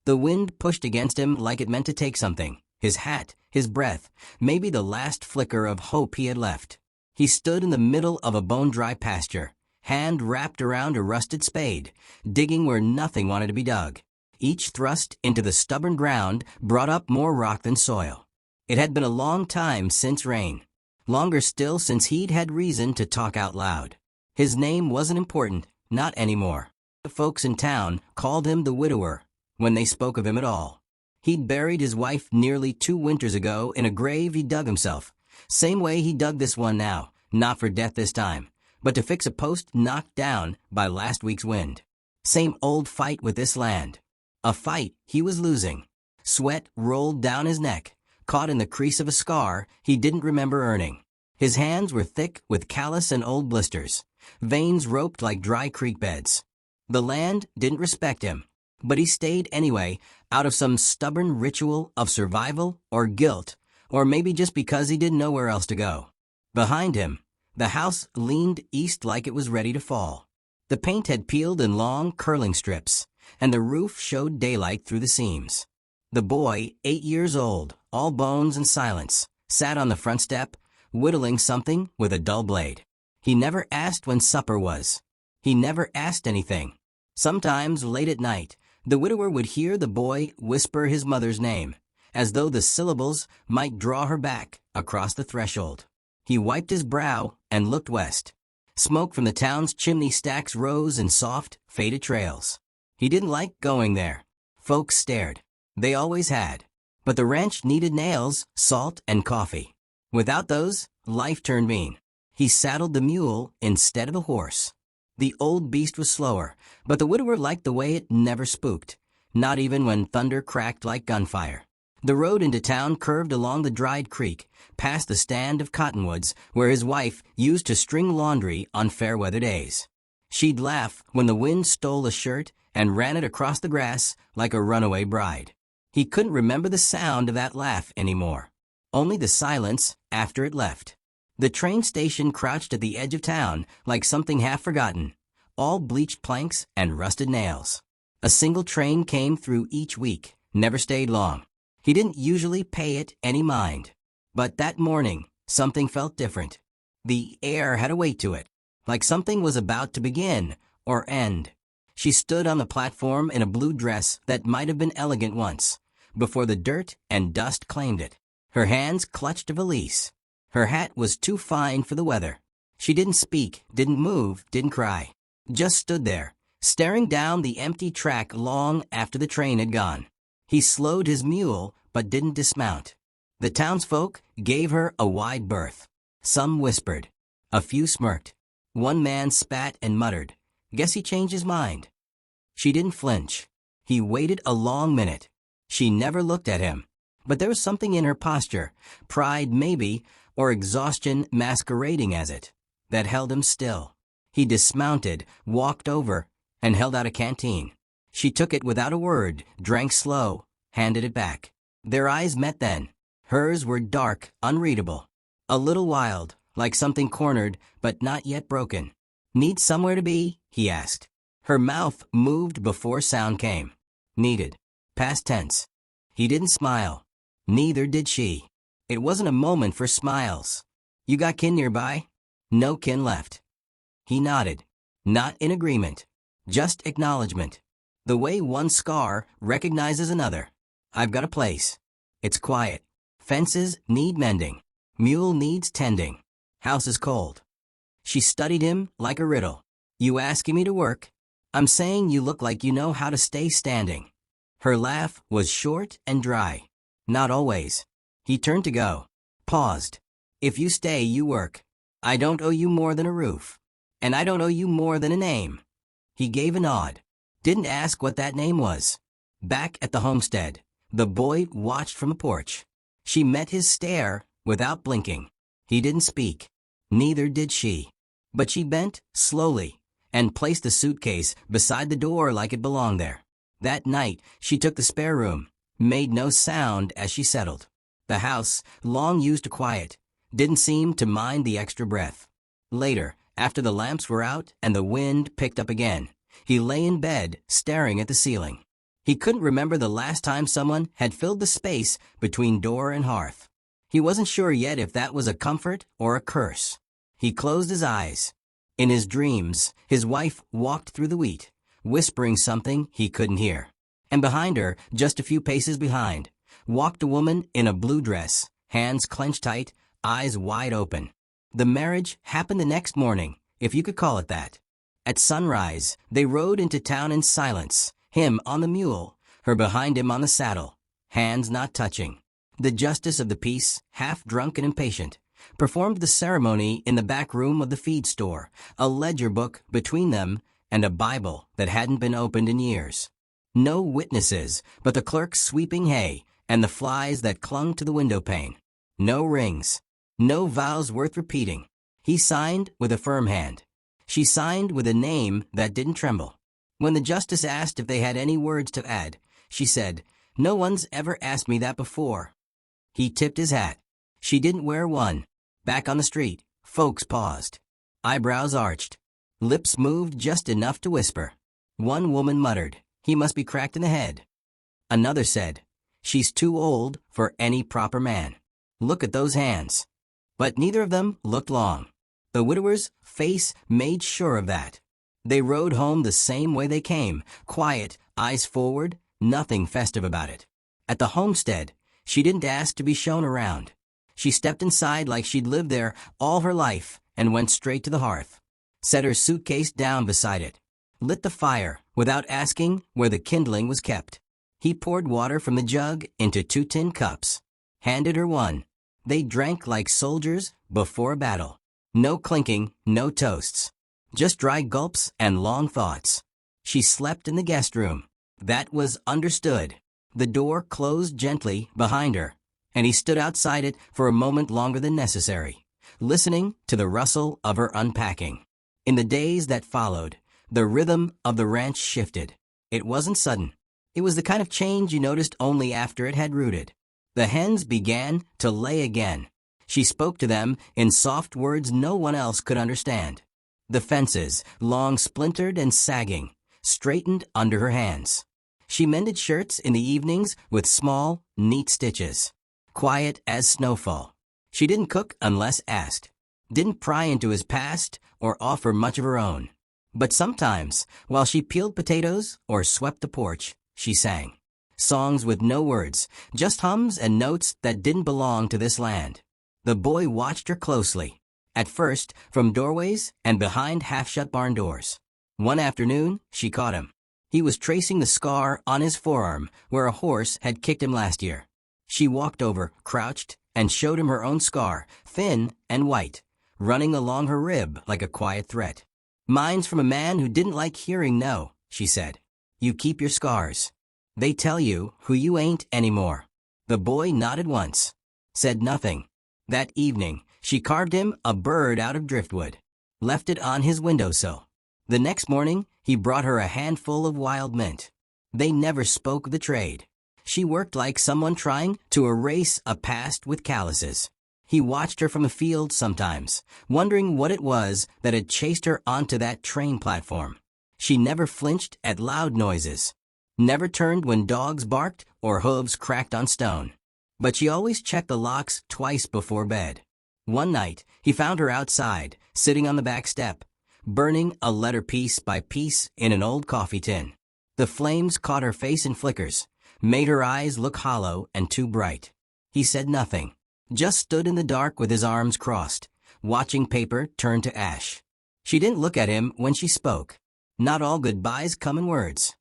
The wind pushed against him like it meant to take something. His hat, his breath, maybe the last flicker of hope he had left. He stood in the middle of a bone-dry pasture, hand wrapped around a rusted spade, digging where nothing wanted to be dug. Each thrust into the stubborn ground brought up more rock than soil. It had been a long time since rain. Longer still since he'd had reason to talk out loud. His name wasn't important, not anymore. The folks in town called him the widower, when they spoke of him at all. He'd buried his wife nearly 2 winters ago in a grave he dug himself. Same way he dug this one now, not for death this time, but to fix a post knocked down by last week's wind. Same old fight with this land. A fight he was losing. Sweat rolled down his neck, caught in the crease of a scar he didn't remember earning. His hands were thick with callus and old blisters, veins roped like dry creek beds. The land didn't respect him, but he stayed anyway, out of some stubborn ritual of survival or guilt, or maybe just because he didn't know where else to go. Behind him, the house leaned east like it was ready to fall. The paint had peeled in long, curling strips, and the roof showed daylight through the seams. The boy, 8 years old, all bones and silence, sat on the front step, whittling something with a dull blade. He never asked when supper was. He never asked anything. Sometimes, late at night, the widower would hear the boy whisper his mother's name, as though the syllables might draw her back across the threshold. He wiped his brow and looked west. Smoke from the town's chimney stacks rose in soft, faded trails. He didn't like going there. Folks stared. They always had. But the ranch needed nails, salt, and coffee. Without those, life turned mean. He saddled the mule instead of the horse. The old beast was slower, but the widower liked the way it never spooked, not even when thunder cracked like gunfire. The road into town curved along the dried creek, past the stand of cottonwoods where his wife used to string laundry on fair-weather days. She'd laugh when the wind stole a shirt and ran it across the grass like a runaway bride. He couldn't remember the sound of that laugh anymore, only the silence after it left. The train station crouched at the edge of town like something half forgotten, all bleached planks and rusted nails. A single train came through each week, never stayed long. He didn't usually pay it any mind. But that morning, something felt different. The air had a weight to it, like something was about to begin or end. She stood on the platform in a blue dress that might have been elegant once, before the dirt and dust claimed it. Her hands clutched a valise. Her hat was too fine for the weather. She didn't speak, didn't move, didn't cry. Just stood there, staring down the empty track long after the train had gone. He slowed his mule, but didn't dismount. The townsfolk gave her a wide berth. Some whispered. A few smirked. One man spat and muttered, "Guess he changed his mind." She didn't flinch. He waited a long minute. She never looked at him. But there was something in her posture, pride maybe, or exhaustion masquerading as it, that held him still. He dismounted, walked over, and held out a canteen. She took it without a word, drank slow, handed it back. Their eyes met then. Hers were dark, unreadable. A little wild, like something cornered, but not yet broken. "Need somewhere to be?" he asked. Her mouth moved before sound came. Needed. Past tense. He didn't smile. Neither did she. It wasn't a moment for smiles. "You got kin nearby?" No kin left. He nodded. Not in agreement. Just acknowledgement. The way one scar recognizes another. "I've got a place. It's quiet. Fences need mending. Mule needs tending. House is cold." She studied him like a riddle. "You asking me to work?" "I'm saying you look like you know how to stay standing." Her laugh was short and dry. "Not always." He turned to go. Paused. "If you stay, you work. I don't owe you more than a roof. And I don't owe you more than a name." He gave a nod. Didn't ask what that name was. Back at the homestead, the boy watched from a porch. She met his stare without blinking. He didn't speak. Neither did she. But she bent slowly and placed the suitcase beside the door like it belonged there. That night, she took the spare room, made no sound as she settled. The house, long used to quiet, didn't seem to mind the extra breath. Later, after the lamps were out and the wind picked up again, he lay in bed staring at the ceiling. He couldn't remember the last time someone had filled the space between door and hearth. He wasn't sure yet if that was a comfort or a curse. He closed his eyes. In his dreams, his wife walked through the wheat, whispering something he couldn't hear. And behind her, just a few paces behind, walked a woman in a blue dress, hands clenched tight, eyes wide open. The marriage happened the next morning, if you could call it that. At sunrise, they rode into town in silence, him on the mule, her behind him on the saddle, hands not touching. The justice of the peace, half drunk and impatient, performed the ceremony in the back room of the feed store, a ledger book between them and a Bible that hadn't been opened in years. No witnesses but the clerk sweeping hay and the flies that clung to the window pane. No rings. No vows worth repeating. He signed with a firm hand. She signed with a name that didn't tremble. When the justice asked if they had any words to add, she said, "No one's ever asked me that before." He tipped his hat. She didn't wear one. Back on the street, folks paused. Eyebrows arched. Lips moved just enough to whisper. One woman muttered, "He must be cracked in the head." Another said, "She's too old for any proper man. Look at those hands." But neither of them looked long. The widower's face made sure of that. They rode home the same way they came, quiet, eyes forward, nothing festive about it. At the homestead, she didn't ask to be shown around. She stepped inside like she'd lived there all her life and went straight to the hearth. Set her suitcase down beside it. Lit the fire without asking where the kindling was kept. He poured water from the jug into 2 tin cups. Handed her one. They drank like soldiers before a battle. No clinking, no toasts. Just dry gulps and long thoughts. She slept in the guest room. That was understood. The door closed gently behind her, and he stood outside it for a moment longer than necessary, listening to the rustle of her unpacking. In the days that followed, the rhythm of the ranch shifted. It wasn't sudden. It was the kind of change you noticed only after it had rooted. The hens began to lay again. She spoke to them in soft words no one else could understand. The fences, long splintered and sagging, straightened under her hands. She mended shirts in the evenings with small, neat stitches. Quiet as snowfall. She didn't cook unless asked. Didn't pry into his past or offer much of her own. But sometimes, while she peeled potatoes or swept the porch, she sang. Songs with no words, just hums and notes that didn't belong to this land. The boy watched her closely, at first from doorways and behind half-shut barn doors. One afternoon, she caught him. He was tracing the scar on his forearm where a horse had kicked him last year. She walked over, crouched, and showed him her own scar, thin and white, running along her rib like a quiet threat. "Mine's from a man who didn't like hearing no," she said. "You keep your scars. They tell you who you ain't anymore." The boy nodded once, said nothing. That evening, she carved him a bird out of driftwood, left it on his windowsill. The next morning, he brought her a handful of wild mint. They never spoke of the trade. She worked like someone trying to erase a past with calluses. He watched her from the field sometimes, wondering what it was that had chased her onto that train platform. She never flinched at loud noises, never turned when dogs barked or hooves cracked on stone. But she always checked the locks twice before bed. One night, he found her outside, sitting on the back step, burning a letter piece by piece in an old coffee tin. The flames caught her face in flickers, made her eyes look hollow and too bright. He said nothing, just stood in the dark with his arms crossed, watching paper turn to ash. She didn't look at him when she spoke. Not all goodbyes come in words.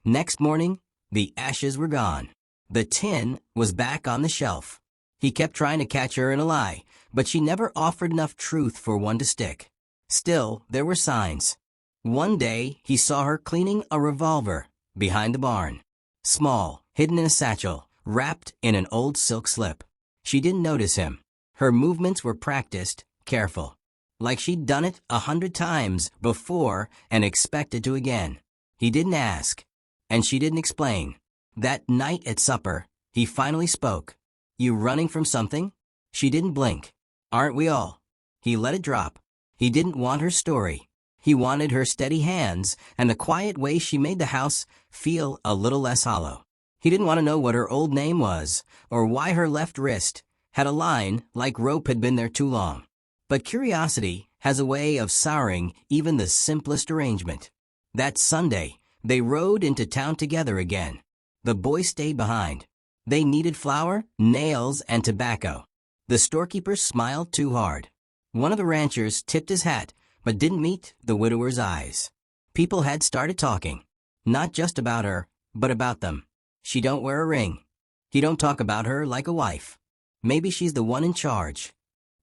Next morning, the ashes were gone. The tin was back on the shelf. He kept trying to catch her in a lie, but she never offered enough truth for one to stick. Still, there were signs. One day, he saw her cleaning a revolver behind the barn. Small, hidden in a satchel, wrapped in an old silk slip. She didn't notice him. Her movements were practiced, careful, like she'd done it 100 times before and expected to again. He didn't ask, and she didn't explain. That night at supper, he finally spoke. "You running from something?" She didn't blink. "Aren't we all?" He let it drop. He didn't want her story. He wanted her steady hands and the quiet way she made the house feel a little less hollow. He didn't want to know what her old name was, or why her left wrist had a line like rope had been there too long. But curiosity has a way of souring even the simplest arrangement. That Sunday, they rode into town together again. The boy stayed behind. They needed flour, nails, and tobacco. The storekeeper smiled too hard. One of the ranchers tipped his hat, but didn't meet the widower's eyes. People had started talking. Not just about her, but about them. She don't wear a ring. He don't talk about her like a wife. Maybe she's the one in charge.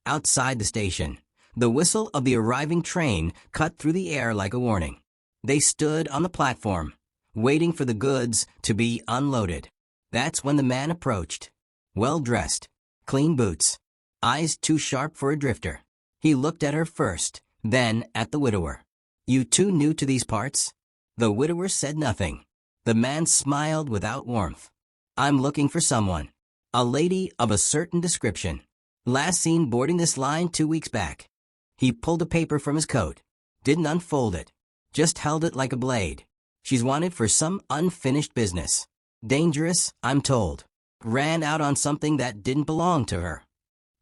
Outside the station, the whistle of the arriving train cut through the air like a warning. They stood on the platform, waiting for the goods to be unloaded. That's when the man approached. Well-dressed, clean boots, eyes too sharp for a drifter. He looked at her first, then at the widower. "You too new to these parts?" The widower said nothing. The man smiled without warmth. "I'm looking for someone. A lady of a certain description. Last seen boarding this line 2 weeks back." He pulled a paper from his coat. Didn't unfold it. Just held it like a blade. "She's wanted for some unfinished business. Dangerous, I'm told. Ran out on something that didn't belong to her."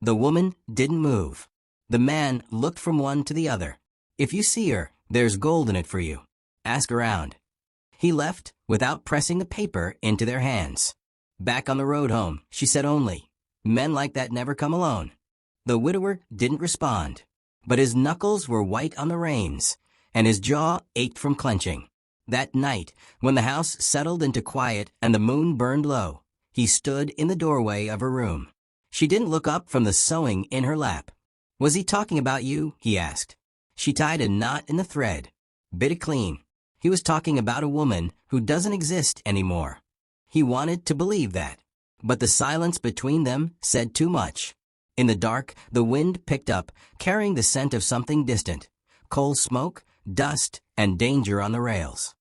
The woman didn't move. The man looked from one to the other. "If you see her, there's gold in it for you. Ask around." He left without pressing the paper into their hands. Back on the road home, she said only, "Men like that never come alone." The widower didn't respond, but his knuckles were white on the reins, and his jaw ached from clenching. That night, when the house settled into quiet and the moon burned low, he stood in the doorway of her room. She didn't look up from the sewing in her lap. "Was he talking about you?" he asked. She tied a knot in the thread. Bit it clean. He was talking about a woman who doesn't exist anymore. He wanted to believe that, but the silence between them said too much. In the dark, the wind picked up, carrying the scent of something distant. Coal smoke, dust, and danger on the rails.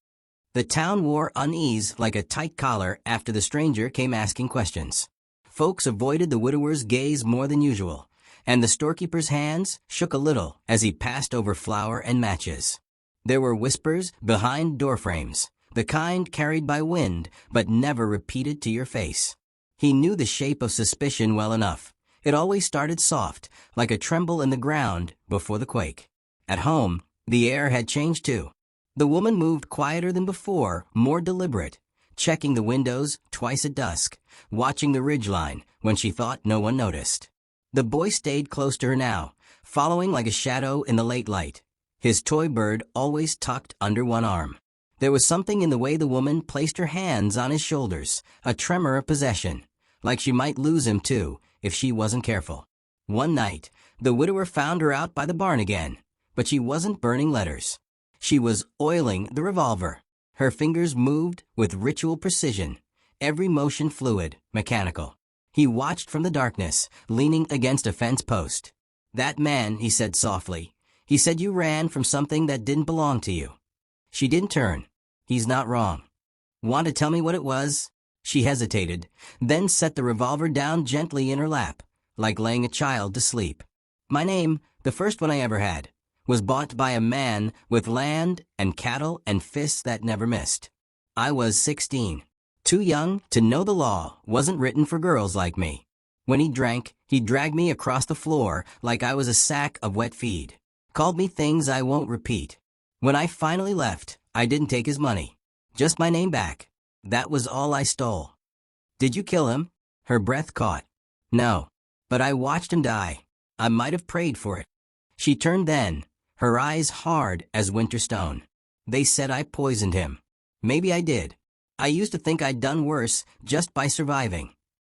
The town wore unease like a tight collar after the stranger came asking questions. Folks avoided the widower's gaze more than usual, and the storekeeper's hands shook a little as he passed over flour and matches. There were whispers behind doorframes, the kind carried by wind but never repeated to your face. He knew the shape of suspicion well enough. It always started soft, like a tremble in the ground before the quake. At home, the air had changed too. The woman moved quieter than before, more deliberate, checking the windows twice at dusk, watching the ridgeline when she thought no one noticed. The boy stayed close to her now, following like a shadow in the late light, his toy bird always tucked under one arm. There was something in the way the woman placed her hands on his shoulders, a tremor of possession, like she might lose him too if she wasn't careful. One night, the widower found her out by the barn again, but she wasn't burning letters. She was oiling the revolver. Her fingers moved with ritual precision, every motion fluid, mechanical. He watched from the darkness, leaning against a fence post. "That man," he said softly, "he said you ran from something that didn't belong to you." She didn't turn. "He's not wrong." "Want to tell me what it was?" She hesitated, then set the revolver down gently in her lap, like laying a child to sleep. "My name, the first one I ever had, was bought by a man with land and cattle and fists that never missed. I was 16. Too young to know the law wasn't written for girls like me. When he drank, he dragged me across the floor like I was a sack of wet feed. Called me things I won't repeat. When I finally left, I didn't take his money. Just my name back. That was all I stole." "Did you kill him?" Her breath caught. "No. But I watched him die. I might have prayed for it." She turned then, her eyes hard as winter stone. "They said I poisoned him. Maybe I did. I used to think I'd done worse just by surviving."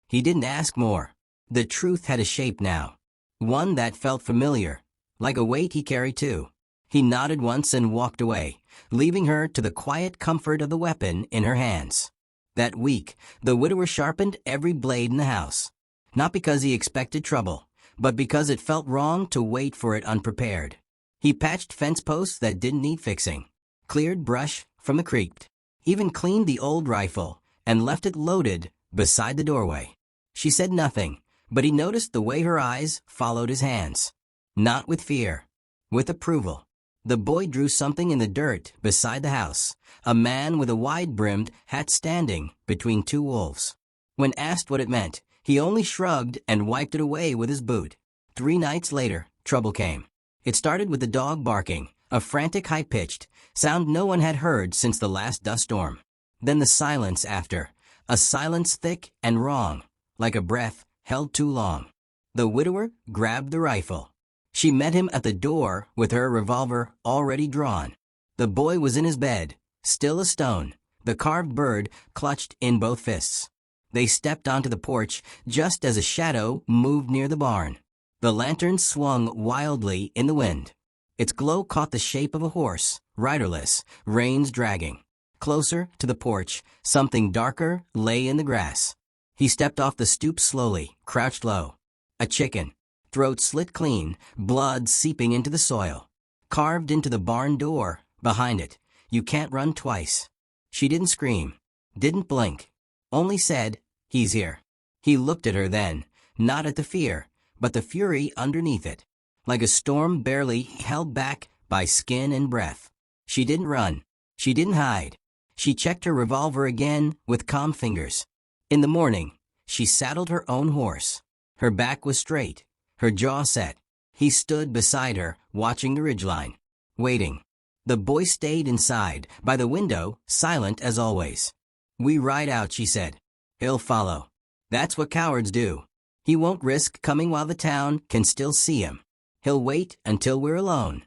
He didn't ask more. The truth had a shape now. One that felt familiar, like a weight he carried too. He nodded once and walked away, leaving her to the quiet comfort of the weapon in her hands. That week, the widower sharpened every blade in the house. Not because he expected trouble, but because it felt wrong to wait for it unprepared. He patched fence posts that didn't need fixing, cleared brush from the creek, even cleaned the old rifle, and left it loaded beside the doorway. She said nothing, but he noticed the way her eyes followed his hands. Not with fear, with approval. The boy drew something in the dirt beside the house, a man with a wide-brimmed hat standing between two wolves. When asked what it meant, he only shrugged and wiped it away with his boot. 3 nights later, trouble came. It started with the dog barking, a frantic high-pitched sound no one had heard since the last dust storm. Then the silence after, a silence thick and wrong, like a breath held too long. The widower grabbed the rifle. She met him at the door with her revolver already drawn. The boy was in his bed, still a stone, the carved bird clutched in both fists. They stepped onto the porch just as a shadow moved near the barn. The lantern swung wildly in the wind. Its glow caught the shape of a horse, riderless, reins dragging. Closer to the porch, something darker lay in the grass. He stepped off the stoop slowly, crouched low. A chicken, throat slit clean, blood seeping into the soil. Carved into the barn door, behind it, "You can't run twice." She didn't scream, didn't blink, only said, "He's here." He looked at her then, not at the fear, but the fury underneath it. Like a storm barely held back by skin and breath. She didn't run. She didn't hide. She checked her revolver again with calm fingers. In the morning, she saddled her own horse. Her back was straight, her jaw set. He stood beside her, watching the ridgeline, waiting. The boy stayed inside, by the window, silent as always. "We ride out," she said. "He'll follow. That's what cowards do. He won't risk coming while the town can still see him. He'll wait until we're alone."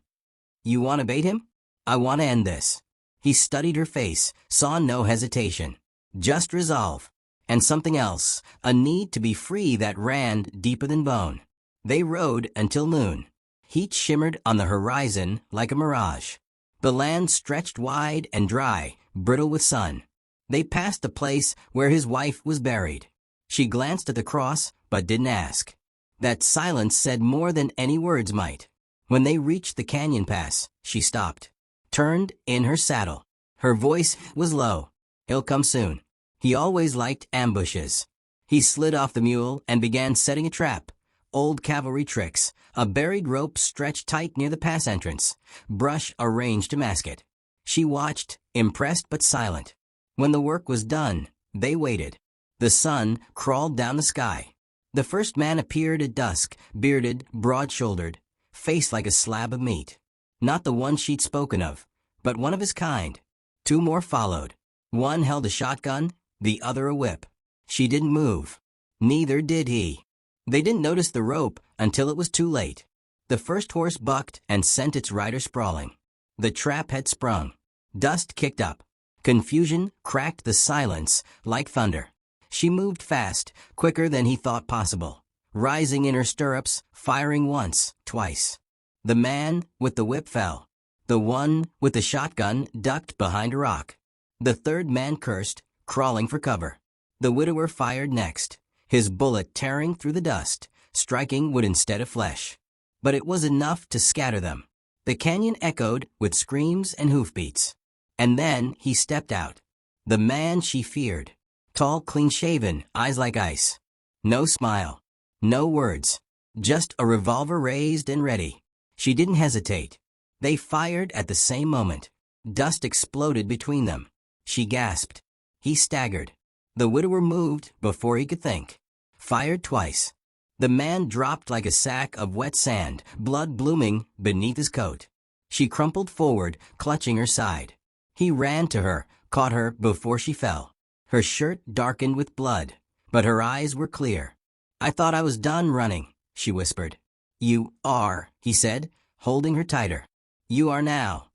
"You want to bait him?" "I want to end this." He studied her face, saw no hesitation. Just resolve. And something else, a need to be free that ran deeper than bone. They rode until noon. Heat shimmered on the horizon like a mirage. The land stretched wide and dry, brittle with sun. They passed the place where his wife was buried. She glanced at the cross, but didn't ask. That silence said more than any words might. When they reached the canyon pass, she stopped, turned in her saddle. Her voice was low. "He'll come soon." He always liked ambushes. He slid off the mule and began setting a trap. Old cavalry tricks, a buried rope stretched tight near the pass entrance, brush arranged to mask it. She watched, impressed but silent. When the work was done, they waited. The sun crawled down the sky. The first man appeared at dusk, bearded, broad-shouldered, face like a slab of meat. Not the one she'd spoken of, but one of his kind. 2 more followed. One held a shotgun, the other a whip. She didn't move. Neither did he. They didn't notice the rope until it was too late. The first horse bucked and sent its rider sprawling. The trap had sprung. Dust kicked up. Confusion cracked the silence like thunder. She moved fast, quicker than he thought possible, rising in her stirrups, firing once, twice. The man with the whip fell. The one with the shotgun ducked behind a rock. The third man cursed, crawling for cover. The widower fired next, his bullet tearing through the dust, striking wood instead of flesh. But it was enough to scatter them. The canyon echoed with screams and hoofbeats. And then he stepped out. The man she feared. Tall, clean-shaven, eyes like ice. No smile. No words. Just a revolver raised and ready. She didn't hesitate. They fired at the same moment. Dust exploded between them. She gasped. He staggered. The widower moved before he could think. Fired twice. The man dropped like a sack of wet sand, blood blooming beneath his coat. She crumpled forward, clutching her side. He ran to her, caught her before she fell. Her shirt darkened with blood, but her eyes were clear. "I thought I was done running," she whispered. "You are," he said, holding her tighter. "You are now."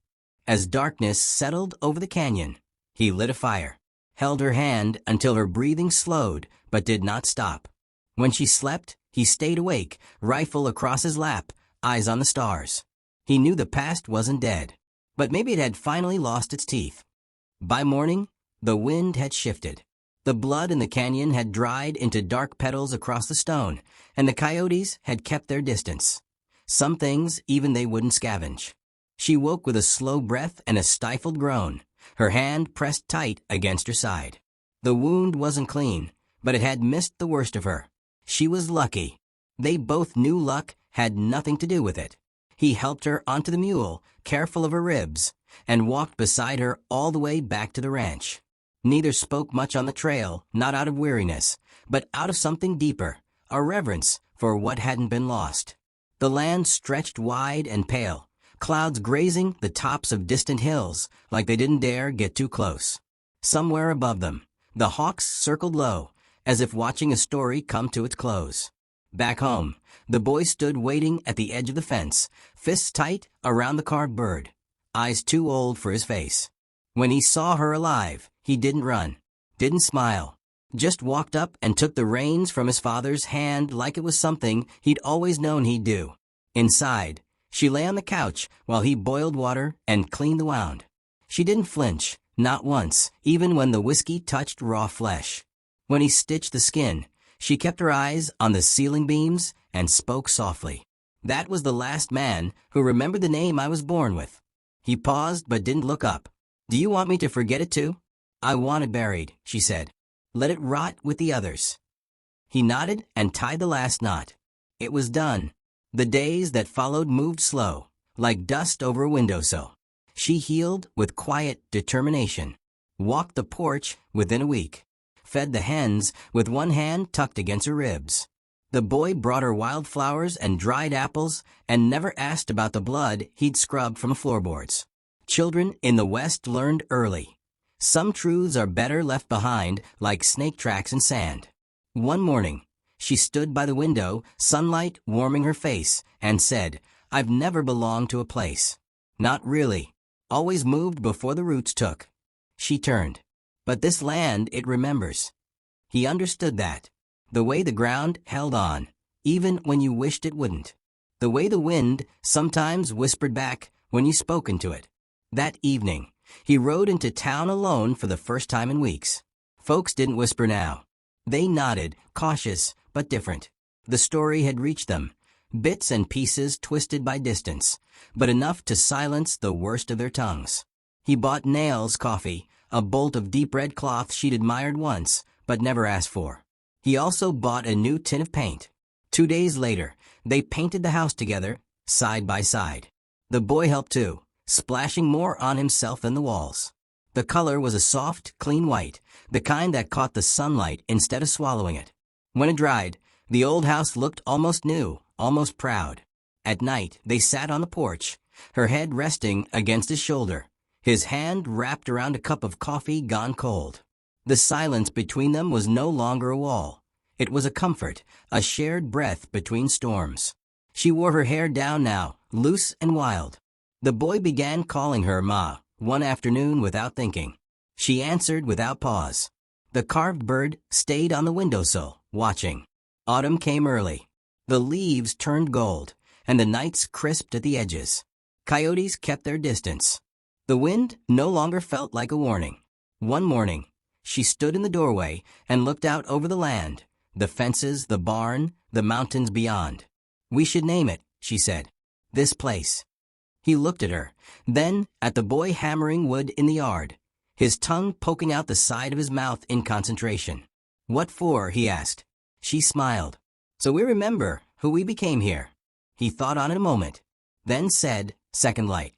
As darkness settled over the canyon, he lit a fire, held her hand until her breathing slowed but did not stop. When she slept, he stayed awake, rifle across his lap, eyes on the stars. He knew the past wasn't dead, but maybe it had finally lost its teeth. By morning, the wind had shifted. The blood in the canyon had dried into dark petals across the stone, and the coyotes had kept their distance. Some things even they wouldn't scavenge. She woke with a slow breath and a stifled groan, her hand pressed tight against her side. The wound wasn't clean, but it had missed the worst of her. She was lucky. They both knew luck had nothing to do with it. He helped her onto the mule, careful of her ribs, and walked beside her all the way back to the ranch. Neither spoke much on the trail, not out of weariness, but out of something deeper, a reverence for what hadn't been lost. The land stretched wide and pale, clouds grazing the tops of distant hills like they didn't dare get too close. Somewhere above them, the hawks circled low, as if watching a story come to its close. Back home, the boy stood waiting at the edge of the fence, fists tight around the carved bird, eyes too old for his face. When he saw her alive, he didn't run, didn't smile, just walked up and took the reins from his father's hand like it was something he'd always known he'd do. Inside, she lay on the couch while he boiled water and cleaned the wound. She didn't flinch, not once, even when the whiskey touched raw flesh. When he stitched the skin, she kept her eyes on the ceiling beams and spoke softly. "That was the last man who remembered the name I was born with." He paused but didn't look up. "Do you want me to forget it too?" "I want it buried," she said. "Let it rot with the others." He nodded and tied the last knot. It was done. The days that followed moved slow, like dust over a windowsill. She healed with quiet determination, walked the porch within a week, fed the hens with one hand tucked against her ribs. The boy brought her wildflowers and dried apples and never asked about the blood he'd scrubbed from the floorboards. Children in the West learned early. Some truths are better left behind, like snake tracks in sand. One morning, she stood by the window, sunlight warming her face, and said, "I've never belonged to a place. Not really. Always moved before the roots took." She turned. "But this land, it remembers." He understood that. The way the ground held on, even when you wished it wouldn't. The way the wind sometimes whispered back when you spoke into it. That evening, he rode into town alone for the first time in weeks. Folks didn't whisper now. They nodded, cautious but different. The story had reached them, bits and pieces twisted by distance, but enough to silence the worst of their tongues. He bought Nail's coffee, a bolt of deep red cloth she'd admired once, but never asked for. He also bought a new tin of paint. 2 days later, they painted the house together, side by side. The boy helped too, splashing more on himself than the walls. The color was a soft, clean white, the kind that caught the sunlight instead of swallowing it. When it dried, the old house looked almost new, almost proud. At night, they sat on the porch, her head resting against his shoulder, his hand wrapped around a cup of coffee gone cold. The silence between them was no longer a wall. It was a comfort, a shared breath between storms. She wore her hair down now, loose and wild. The boy began calling her Ma, one afternoon without thinking. She answered without pause. The carved bird stayed on the windowsill, watching. Autumn came early. The leaves turned gold, and the nights crisped at the edges. Coyotes kept their distance. The wind no longer felt like a warning. One morning, she stood in the doorway and looked out over the land, the fences, the barn, the mountains beyond. "We should name it," she said. "This place." He looked at her, then at the boy hammering wood in the yard, his tongue poking out the side of his mouth in concentration. "What for?" he asked. She smiled. "So we remember who we became here." He thought on it a moment, then said, "Second light."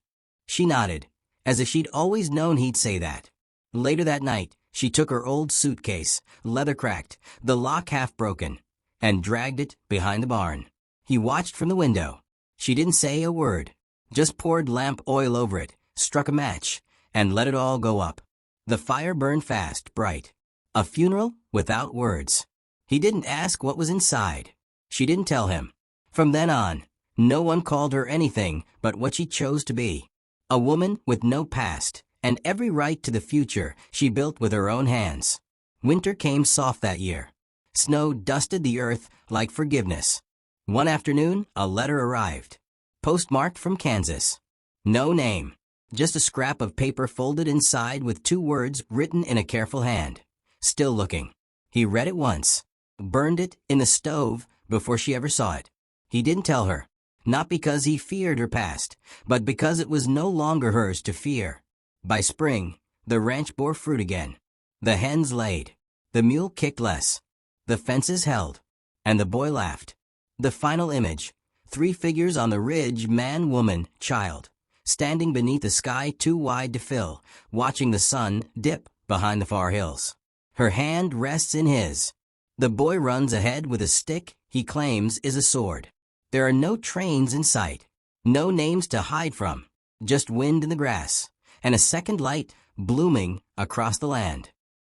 She nodded, as if she'd always known he'd say that. Later that night, she took her old suitcase, leather cracked, the lock half broken, and dragged it behind the barn. He watched from the window. She didn't say a word, just poured lamp oil over it, struck a match, and let it all go up. The fire burned fast, bright. A funeral without words. He didn't ask what was inside. She didn't tell him. From then on, no one called her anything but what she chose to be. A woman with no past, and every right to the future she built with her own hands. Winter came soft that year. Snow dusted the earth like forgiveness. One afternoon, a letter arrived. Postmarked from Kansas. No name. Just a scrap of paper folded inside with 2 words written in a careful hand. Still looking. He read it once. Burned it in the stove before she ever saw it. He didn't tell her. Not because he feared her past, but because it was no longer hers to fear. By spring, the ranch bore fruit again. The hens laid. The mule kicked less. The fences held. And the boy laughed. The final image, Three figures on the ridge, man, woman, child, standing beneath a sky too wide to fill, watching the sun dip behind the far hills. Her hand rests in his. The boy runs ahead with a stick he claims is a sword. There are no trains in sight, no names to hide from, just wind in the grass, and a second light blooming across the land.